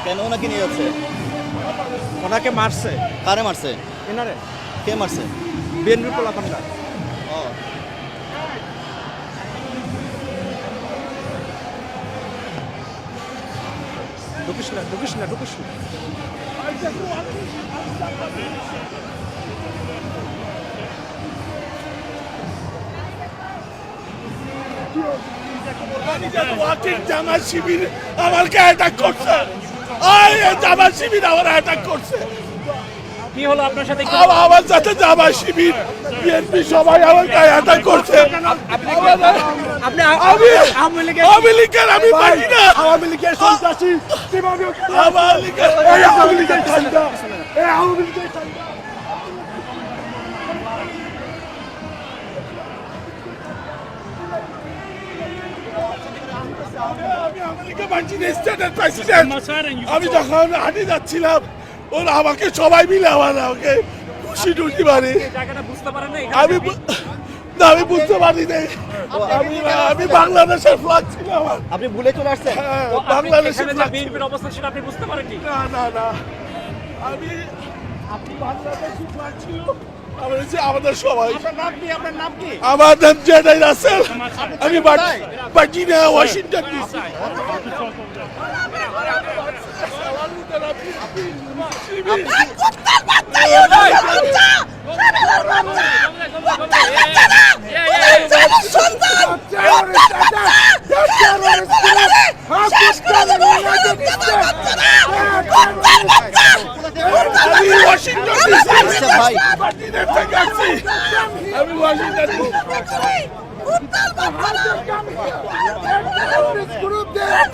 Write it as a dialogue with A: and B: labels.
A: কেন ওনাকে নিয়ে যাচ্ছে?
B: ওনাকে মারছে।
A: কারে মারছে?
B: এনারে
A: কে মারছে?
B: বিএনপি পোলাপানরা।
A: ও
B: ঢুকিস না ঢুকিস না ঢুকিস না।
C: জামা শিবির আমাকে অ্যাটাক করছে। জামা শিবির আমার অ্যাটাক করছে।
B: কি হলো আপনার সাথে?
C: আমার সাথে জামা শিবির বিএনপি সবাই আমাকে অ্যাটাক করছে।
B: আপনি
C: আওয়ামী লীগের আমি পারি না।
B: আওয়ামী লীগের সন্ত্রাসী।
C: আওয়ামী লীগের
B: আওয়ামী লীগের সন্ত্রাসী। আওয়ামী লীগের সন্ত্রাসী।
C: আমি যখন হাঁটি যাচ্ছিলাম ওরা আমাকে সবাই মিলে আমাকে খুশি টুসি মারে। আমি আমি বুঝতে পারি নাই। আমি বাংলাদেশের ফ্ল্যাগ ছিল আমার।
A: আপনি ভুলে চলে আসছেন?
C: বাংলাদেশের
B: বিএনপির অবস্থান সেটা আপনি বুঝতে পারেননি?
C: না না না আমি বাংলাদেশি ফ্ল্যাগ ছিল আমাদের সবাই।
B: আপনার নাম কি?
C: আমার নাম জেডাই রাসেল। আমি ভার্জিনিয়া ওয়াশিংটন ডিসি। আমি ওয়াশিংটন ডিসি।
A: ভাই
C: আমি ওয়াশিংটন
D: Group there.